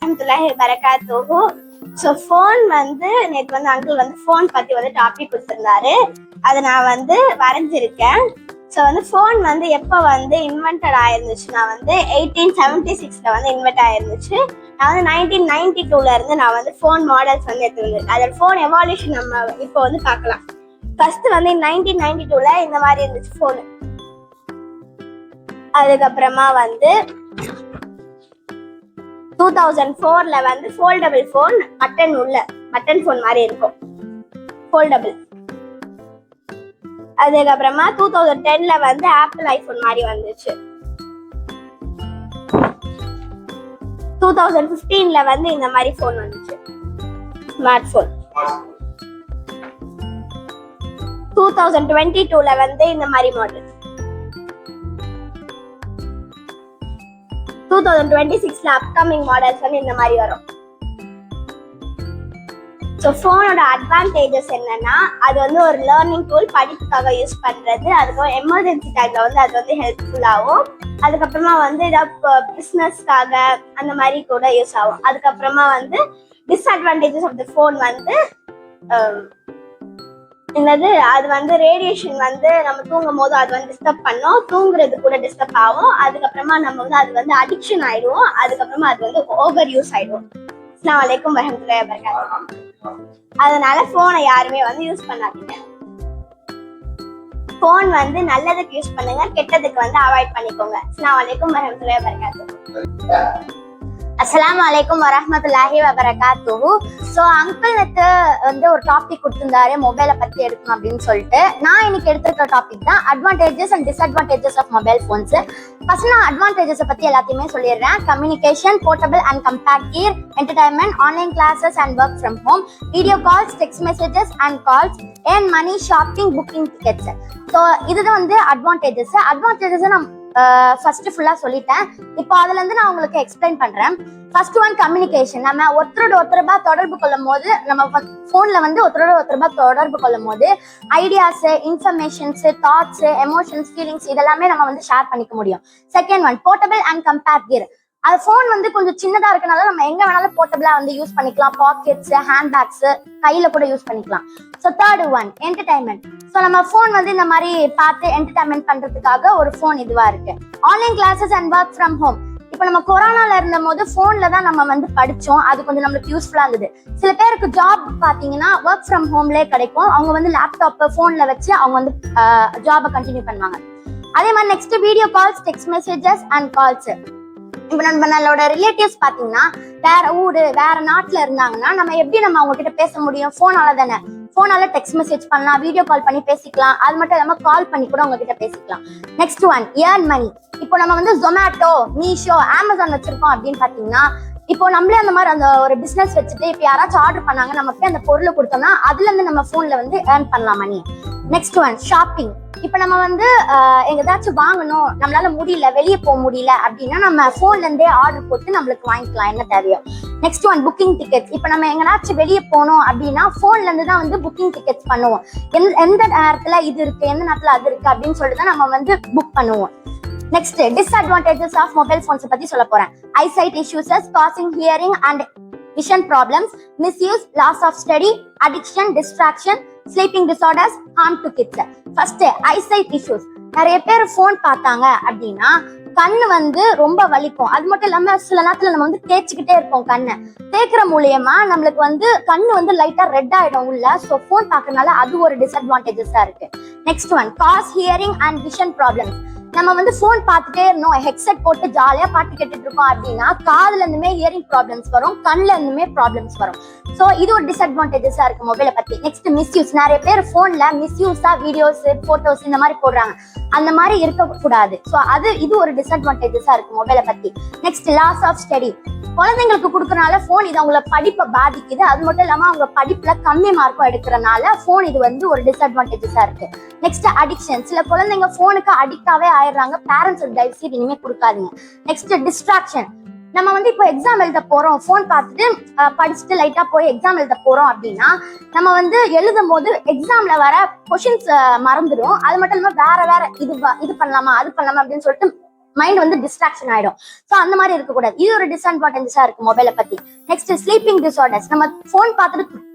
வரஹ்மத்துல்லாஹி வபரகாத்துஹு. So phone வந்து நேற்று வந்து அங்கிள் வந்து ஃபோன் பற்றி வந்து டாபிக் கொடுத்துருந்தாரு. அதை நான் வந்து வரைஞ்சிருக்கேன். ஸோ வந்து ஃபோன் வந்து எப்போ வந்து இன்வென்டட் ஆயிருந்துச்சுன்னா வந்து 1876 வந்து இன்வென்ட் ஆயிருந்துச்சு. நான் வந்து 1992 இருந்து நான் வந்து ஃபோன் மாடல்ஸ் வந்து எடுத்துருந்தேன். அதோட ஃபோன் எவால்யூஷன் நம்ம இப்போ வந்து பார்க்கலாம். ஃபர்ஸ்ட் வந்து 1992 இந்த மாதிரி இருந்துச்சு ஃபோனு. அதுக்கப்புறமா வந்து 2004 வந்து ஃபோல்டபிள் ஃபோன், பட்டன் ஃபோன் மாதிரி இருக்கும், ஃபோல்டபிள். அதுக்கப்புறமா 2010 வந்து ஆப்பிள் ஐபோன் மாதிரி வந்துச்சு. 2015 வந்து இந்த மாதிரி ஃபோன் வந்துச்சு, ஸ்மார்ட் ஃபோன். 2022 வந்து இந்த மாதிரி மாடல். 2026 அப்கமிங் மாடல்ஸ் வந்து இந்த மாதிரி வரும். ஸோ ஃபோனோட அட்வான்டேஜஸ் என்னன்னா, அது வந்து ஒரு லேர்னிங் டூல், படிப்புக்காக யூஸ் பண்றது. அதுக்கப்புறம் எமர்ஜென்சி டைம்ல வந்து அது வந்து ஹெல்ப்ஃபுல்லாகும். அதுக்கப்புறமா வந்து ஏதாவது பிஸ்னஸ்க்காக அந்த மாதிரி கூட யூஸ் ஆகும். அதுக்கப்புறமா வந்து டிஸ்அட்வான்டேஜஸ் ஆஃப் த ஃபோன் வந்து என்னது, அது வந்து ரேடியேஷன் வந்து நம்ம தூங்கும் போது அது வந்து டிஸ்டர்ப் பண்ணும், தூங்குறது கூட டிஸ்டர்ப் ஆகும். அதுக்கப்புறமா நம்ம வந்து அது வந்து அடிக்ஷன் ஆயிடுவோம். அதுக்கப்புறமா அது வந்து ஓவர் யூஸ் ஆயிடும். அஸ்ஸலாமு அலைக்கும் வரஹ்மத்துல்லாஹி வபரகாத்துஹு. அதனால போனை யாருமே வந்து யூஸ் பண்ணாதீங்க. போன் வந்து நல்லதுக்கு யூஸ் பண்ணுங்க, கெட்டதுக்கு வந்து அவாய்ட் பண்ணிக்கோங்க. அஸ்ஸலாமு அலைக்கும் வரஹ்மத்துல்லாஹி வபரகாத்துஹு. அஸ்ஸலாமு அலைக்கும் வரஹ்மத்துல்லாஹி வபரகாத்துஹு. ஸோ அங்கிளுக்கு வந்து ஒரு டாபிக் கொடுத்துருந்தாரு, மொபைலை பற்றி எடுக்கணும் அப்படின்னு சொல்லிட்டு. நான் இன்னைக்கு எடுத்துருக்க டாபிக் தான் advantages and disadvantages of mobile phones. First நான் அட்வான்டேஜஸை பற்றி எல்லாத்தையுமே சொல்லிடுறேன். Communication, portable and compact gear, entertainment, online classes and work from home, video calls, text messages and calls, earn money, shopping, booking tickets. So இதுதான் வந்து advantages. Advantages நான் first ஃபுல்லா சொல்லிட்டேன். இப்போ அதுல இருந்து நான் உங்களுக்கு எக்ஸ்பிளைன் பண்றேன். First one, communication. நம்ம ஒருத்தரோட தொடர்பு கொள்ளும் போது, நம்ம போன்ல வந்து ஒருத்தரோட தொடர்பு கொள்ளும் போது ideas, informations, thoughts, emotions, feelings இதெல்லாமே நம்ம வந்து ஷேர் பண்ணிக்க முடியும். Second one, portable and compact gear. அது ஃபோன் வந்து கொஞ்சம் சின்னதா இருக்கனால நம்ம எங்க வேணாலும் போர்ட்டபிளா வந்து யூஸ் பண்ணிக்கலாம். பாக்கெட்ஸ், ஹேண்ட் பேக்ஸ், கையில கூட யூஸ் பண்ணிக்கலாம். So third one, entertainment. So நம்ம ஃபோன் வந்து இந்த மாதிரி பார்த்து என்டர்டைன்மெண்ட் பண்றதுக்காக ஒரு ஃபோன் இதுவா இருக்கு. Online classes and work from home. இப்போ நம்ம கொரோனால இருந்த போது போன்ல தான் நம்ம வந்து படிச்சோம். அது கொஞ்சம் நம்மளுக்கு யூஸ்ஃபுல்லா இருந்தது. சில பேருக்கு ஜாப் பாத்தீங்கன்னா ஒர்க் ஃப்ரம் ஹோம்லேயே கிடைக்கும். அவங்க வந்து லேப்டாப் போன்ல வச்சு அவங்க வந்து ஜாபை கண்டினியூ பண்ணுவாங்க. அதே மாதிரி next, video calls, text messages and calls. இப்போ நம்மளோட ரிலேட்டிவ்ஸ் பாத்தீங்கன்னா வேற ஊரு, வேற நாட்டுல இருந்தாங்கன்னா நம்ம எப்படி அவங்க கிட்ட பேச முடியும்? போனால தானே. போனால டெக்ஸ்ட் மெசேஜ் பண்ணலாம், வீடியோ கால் பண்ணி பேசிக்கலாம். அது மட்டும் இல்லாம கால் பண்ணி கூட உங்ககிட்ட பேசிக்கலாம். Next one, earn money. இப்போ நம்ம வந்து ஜொமேட்டோ, மீஷோ, அமேசான் வச்சிருக்கோம் அப்படின்னு பாத்தீங்கன்னா, இப்போ நம்மளே அந்த மாதிரி அந்த ஒரு பிசினஸ் வச்சுட்டு இப்போ யாராச்சும் ஆர்டர் பண்ணாங்க, நமக்கு அந்த பொருளை கொடுத்தோம்னா அதுல இருந்து நம்ம போன்ல வந்து ஏர்ன் பண்ணலாம் மணி. Next one, shopping. இப்போ நம்ம வந்து எதாச்சும் வாங்கணும், நம்மளால முடியல, வெளியே போக முடியல அப்படின்னா நம்ம போன்ல இருந்தே ஆர்டர் போட்டு நம்மளுக்கு வாங்கிக்கலாம் என்ன தேவையோ. Next one, booking tickets. இப்போ நம்ம எங்கேனாச்சும் வெளியே போனோம் அப்படின்னா போன்ல இருந்து தான் வந்து புக்கிங் டிக்கெட்ஸ் பண்ணுவோம். எந்த நேரத்துல இது இருக்கு, எந்த நேரத்துல அது இருக்கு அப்படின்னு சொல்லிட்டு தான் நம்ம வந்து புக் பண்ணுவோம். Next, disadvantages of mobile phones பத்தி சொல்ல போறேன். Eyesight issues causing hearing and vision problems, misuse, loss of study, addiction, distraction, sleeping disorders, harm to kids. First, eyesight issues. நிறைய பேர் போன் பார்த்தாங்க அப்படின்னா கண்ணு வந்து ரொம்ப வலிக்கும். அது மட்டும் இல்லாம சில நேரத்துல நம்ம வந்து தேய்ச்சிக்கிட்டே இருப்போம். கண்ணை தேய்க்கிற மூலியமா நம்மளுக்கு வந்து கண்ணு வந்து லைட்டா ரெட் ஆயிடும் உள்ள. ஸோ போன் பார்க்கறதுனால அது ஒரு டிஸ்அட்வான்டேஜஸா இருக்கு. Next one, cause hearing and vision problems. நம்ம வந்து போன் பார்த்துட்டே இருந்தோம், ஹெட்செட் போட்டு ஜாலியா பாட்டு கேட்டுட்டு இருக்கோம் அப்படின்னா காதுல இருந்துமே ஹியரிங் ப்ராப்ளம்ஸ் வரும், கண்ணுல இருந்துமே ப்ராப்ளம்ஸ் வரும். ஸோ இது ஒரு டிஸ்அட்வான்டேஜஸா இருக்கு மொபைலை பத்தி. Next, misuse. நிறைய பேர் போன்ல மிஸ்யூஸா வீடியோஸ், போட்டோஸ் இந்த மாதிரி போடுறாங்க. அந்த மாதிரி இருக்கக்கூடாது. ஸோ இது ஒரு டிஸ்அட்வான்டேஜஸா இருக்கு மொபைலை பத்தி. Next, loss of study. குழந்தைங்களுக்கு கொடுக்கறனால போன் இது அவங்கள படிப்பை பாதிக்குது. அது மட்டும் இல்லாம அவங்க படிப்புல கம்மி மார்க்கும் எடுக்கிறனால போன் இது வந்து ஒரு டிஸ்அட்வான்டேஜஸா இருக்கு. Next, addiction. சில குழந்தைங்க போனுக்கு அடிக்டாவே ஆயிடுறாங்க. பேரண்ட்ஸ் தயவுசெய்து இனிமே கொடுக்காதீங்க. Next, distraction. நம்ம வந்து இப்போ எக்ஸாம் எழுத போறோம், போன் பார்த்துட்டு படிச்சுட்டு லைட்டா போய் எக்ஸாம் எழுத போறோம் அப்படின்னா நம்ம வந்து எழுதும் போது எக்ஸாம்ல வர கொஸ்டின்ஸ் மறந்துடும். அது மட்டும் இல்லாம வேற இது பண்ணலாமா அது பண்ணலாமா அப்படின்னு சொல்லிட்டு மைண்ட் வந்து டிஸ்ட்ராக்ஷன் ஆயிடும். ஸோ அந்த மாதிரி இருக்கக்கூடாது. இது ஒரு டிஸ்அட்வான்டேஜஸா இருக்கு மொபைலை பத்தி. Next sleeping disorders. நம்ம போன் பார்த்துட்டு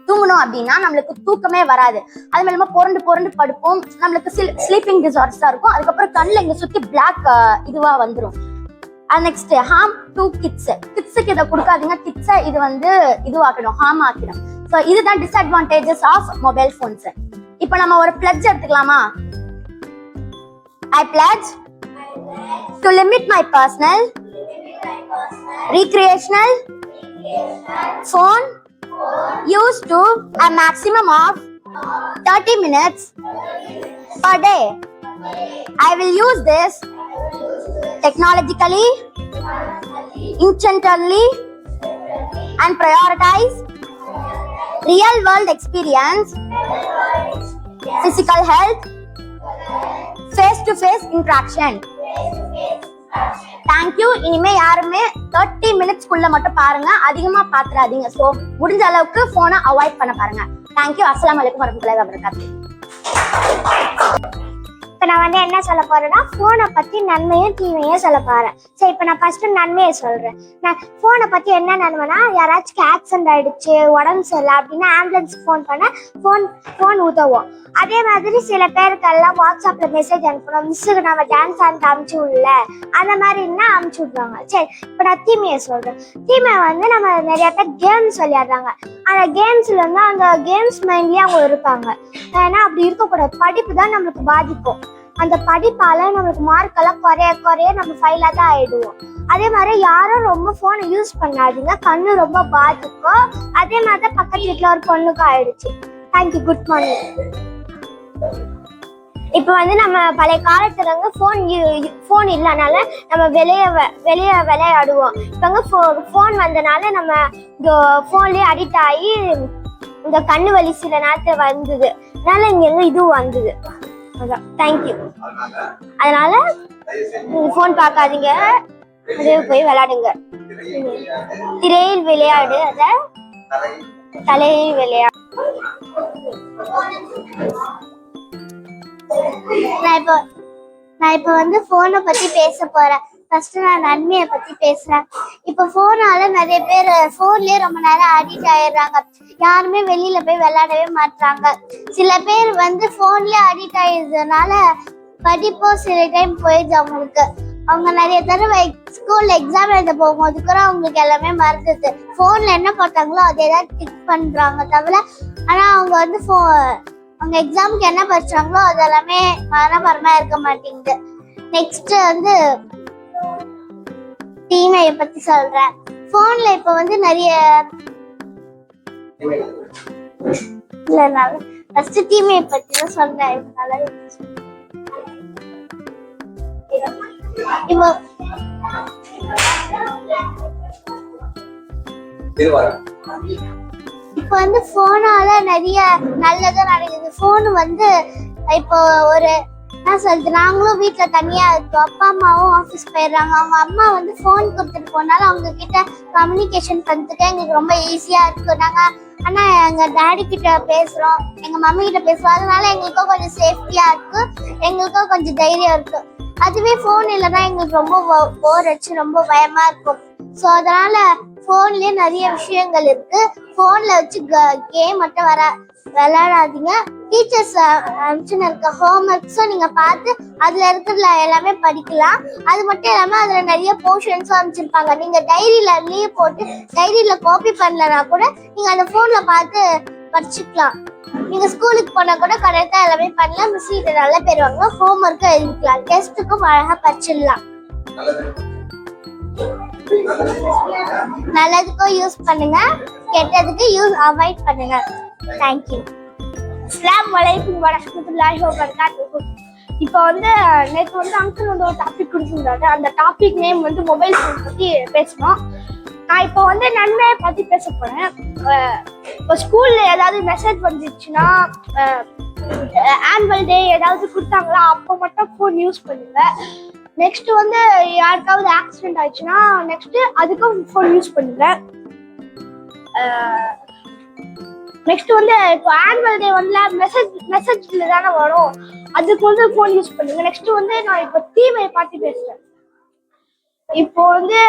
தூங்கணும் அப்படின்னா நம்மளுக்கு தூக்கமே வராது. அது மேலமா புரண்டு படுப்போம். நம்மளுக்கு ஸ்லீப்பிங் டிசார்டர்ஸா இருக்கும். அதுக்கப்புறம் கண்ணில் இங்க சுத்தி பிளாக் இதுவா வந்துடும். நெக்ஸ்ட் ஹார்ம் டு கிட்ஸுக்கு இதை கொடுக்காதீங்க. கிட்ஸை இது வந்து இதுவாக்கிடும், ஹார்ம் ஆக்கிடும். ஸோ இதுதான் டிஸ்அட்வான்டேஜஸ் ஆஃப் மொபைல் போன்ஸ். இப்போ நம்ம ஒரு பிளட்ஜ் எடுத்துக்கலாமா? I pledge to limit my personal, recreational phone use to a maximum of 30 minutes per day. I will use this technologically, intentionally, and prioritize real world experience, physical health, face to face interaction. Thank you. இனிமே யாருமே 30 மினிட்ஸ்க்குள்ள மட்டும் பாருங்க, அதிகமா பாத்துறாதீங்க. So முடிஞ்ச அளவுக்கு போனை avoid பண்ண பாருங்க. தேங்க்யூ. அஸ்ஸலாமு அலைக்கும் வரஹ்மத்துல்லாஹி வபரகாத்துஹு. இப்போ நான் வந்து என்ன சொல்ல போறேன்னா, ஃபோனை பத்தி நன்மையும் தீமையும் சொல்ல போறேன். சரி, இப்போ நான் ஃபர்ஸ்ட் நன்மையை சொல்றேன். நான் ஃபோனை பத்தி என்ன நன்மைனா, யாராச்சும் ஆக்சிடென்ட் ஆயிடுச்சு, உடம்பு சரியில்லை அப்படின்னா ஆம்புலன்ஸ் ஃபோன் பண்ண ஃபோன் உதவும். அதே மாதிரி சில பேருக்கெல்லாம் வாட்ஸ்அப்ல மெசேஜ் அனுப்பணும், மிஸ்ஸுக்கு நம்ம டான்ஸ் ஆண்டு அமுச்சு விடல, அந்த மாதிரின்னா அமுச்சு விடுவாங்க. சரி, இப்போ நான் தீமையை சொல்றேன். தீமை வந்து நம்ம நிறைய பேர் கேம்ஸ் விளையாடுறாங்க. அந்த கேம்ஸ்ல இருந்து அந்த கேம்ஸ் மைண்ட்லயே அவங்க இருப்பாங்க. ஏன்னா அப்படி இருக்கக்கூடாது. படிப்பு தான் நம்மளுக்கு பாதிக்கும். அந்த படிப்பால நம்மளுக்கு மார்க் எல்லாம் குறைய நம்ம ஃபைலா தான் ஆயிடுவோம். அதே மாதிரி யாரும் ரொம்ப போனை யூஸ் பண்ணாதீங்க, கண்ணு ரொம்ப பாதிக்கும். அதே மாதிரி தான் பக்கத்து வீட்டுல ஒரு பொண்ணுக்கு ஆயிடுச்சு. தேங்க்யூ. Good morning. இப்போ வந்து நம்ம பழைய காலத்துல ஃபோன் இல்லைனால நம்ம வெளியே விளையாடுவோம். இப்போ ஃபோன் வந்தனால நம்ம இந்த ஃபோன்லயே அடிக்ட் ஆகி இந்த கண்ணு வலி சில நேரத்துல வந்தது. அதனால இங்க இதுவும் வந்தது. அதான். தேங்க்யூ. அதனால ஃபோன் பார்க்காதீங்க, வெளியே போய் விளையாடுங்க. திரையில் விளையாடு, அத தலையில் விளையாடு. நான் இப்போ வந்து போனை பத்தி பேச போறேன். ஃபர்ஸ்ட் நான் நன்மையை பத்தி பேசுறேன். இப்போ போனால நிறைய பேர் போன்லயே ரொம்ப நேரம் அடிக்ட் ஆயிடுறாங்க. யாருமே வெளியில போய் விளையாடவே மாட்டாங்க. சில பேர் வந்து போன்லயே அடிக்ட் ஆயிடுறதுனால படிப்போ சில டைம் போயிடுது அவங்களுக்கு. அவங்க நிறைய தடவை ஸ்கூல்ல எக்ஸாம் எழுத போகும்போது கூட அவங்களுக்கு எல்லாமே மறந்துது. போன்ல என்ன போட்டாங்களோ அதை ஏதாவது டிக் பண்றாங்க தவிர, ஆனா அவங்க வந்து அவங்க எக்ஸாமுக்கு என்ன படிச்சாங்களோ அது எல்லாமே மனப்பரமா இருக்க மாட்டேங்குது. நெக்ஸ்ட் வந்து தீமையை பத்தி சொல்றேன். போன்ல இப்ப வந்து நிறைய ஃபர்ஸ்ட் தீமையை பத்தி தான் சொல்றேன். இப்போ வந்து போனால நிறைய நல்லதும் நடக்குது. போன் வந்து இப்போ ஒரு என்ன சொல்றது, நாங்களும் வீட்டுல தனியா இருக்கோம், அப்பா அம்மாவும் ஆஃபீஸ் போயிடுறாங்க. அவங்க அம்மா வந்து போன் கொடுத்துட்டு போனாலும் அவங்க கிட்ட கம்யூனிகேஷன் பண்ணிட்டு எங்களுக்கு ரொம்ப ஈஸியா இருக்கு. நாங்க ஆனா எங்க டாடி கிட்ட பேசுறோம், எங்க மம்மி கிட்ட பேசுறோம். அதனால எங்களுக்கும் கொஞ்சம் சேஃப்டியா இருக்கு, எங்களுக்கும் கொஞ்சம் தைரியம் இருக்கு. அதுவே போன் இல்லைன்னா எங்களுக்கு ரொம்ப போர் அடிச்சு ரொம்ப பயமா இருக்கும். ஸோ அதனால போன்லயே நிறைய விஷயங்கள் இருக்கு. போன்ல வச்சு கேம் மட்டும் விளையாடாதீங்க. டீச்சர்ஸ் அனுப்பிச்சுன்னு இருக்க ஹோம் ஒர்க்ஸும் நீங்க பார்த்து அதுல இருக்கிறதுல எல்லாமே படிக்கலாம். அது மட்டும் இல்லாம அதுல நிறைய போர்ஷன்ஸும் அனுப்பிச்சிருப்பாங்க. நீங்க டைரியில லீவ் போட்டு டைரியில காப்பி பண்ணலனா கூட நீங்க அந்த போன்ல பார்த்து படிச்சுக்கலாம். நீங்க ஸ்கூலுக்கு போனா கூட கரெக்டா எல்லாமே பண்ணலாம். மிஸ் கிட்ட நல்லா பெறுவாங்க. ஹோம் ஒர்க்கும் எழுதிக்கலாம், டெஸ்ட்டுக்கும் அழகா படிச்சிடலாம். நல்லதுக்கும் யூஸ் பண்ணுங்க, கெட்டதுக்கு அவாய்ட் பண்ணுங்க. தேங்க்யூ. அஸ்ஸலாமு அலைக்கும் வரஹ்மத்துல்லாஹி வபரகாத்துஹு. இப்போ வந்து நேற்று வந்து அங்கிள் வந்து ஒரு டாபிக் கொடுத்துருந்தாரு. அந்த டாபிக் நேம் வந்து மொபைல் ஃபோன் பத்தி பேசணும். நான் இப்போ வந்து நன்மையை பத்தி பேச போறேன். இப்போ ஸ்கூல்ல ஏதாவது மெசேஜ் வந்துச்சுன்னா, ஆனுவல் டே ஏதாவது கொடுத்தாங்களா, அப்போ மட்டும் ஃபோன் யூஸ் பண்ணுங்க. நெக்ஸ்ட் வந்து யாருக்காவது ஆக்சிடென்ட் ஆயிடுச்சுன்னா நெக்ஸ்ட் அதுக்கும் ஃபோன் யூஸ் பண்ணுங்க. நெக்ஸ்ட் வந்து இப்போ ஆனுவல் டே வந்து மெசேஜ்ல தானே வரும், அதுக்கு வந்து ஃபோன் யூஸ் பண்ணுங்க. நெக்ஸ்ட் வந்து நான் இப்போ தீமையை பத்தி பேசுறேன். இப்போ வந்து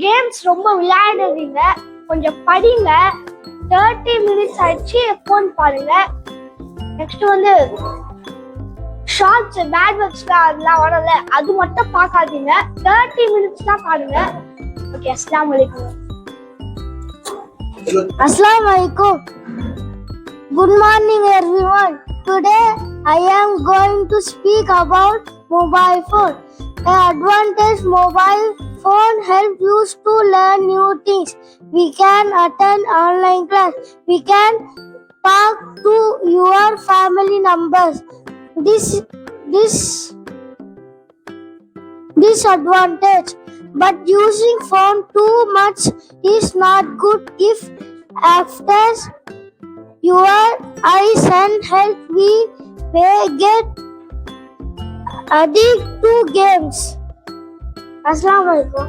கேம்ஸ் ரொம்ப விளையாடுறீங்க, கொஞ்சம் படிங்க. 30 மினிட்ஸ் ஆயிடுச்சு, ஃபோன் பாருங்க. நெக்ஸ்ட் வந்து ஷார்ட்ஸ் பேட் வேர்ட்ஸ்லாம் அதெல்லாம் வரல, அது மட்டும் பார்க்காதீங்க. 30 மினிட்ஸ் தான் பாருங்க. ஓகே, அஸ்ஸலாமு அலைக்கும். Assalamu alaikum. Good morning everyone. Today I am going to speak about mobile phone. The advantage mobile phone help you to learn new things. We can attend online class. We can talk to your family members. Disadvantage, but using phone too much is not good. If after your eyes and health we may get addicted to games. Assalamu alaikum.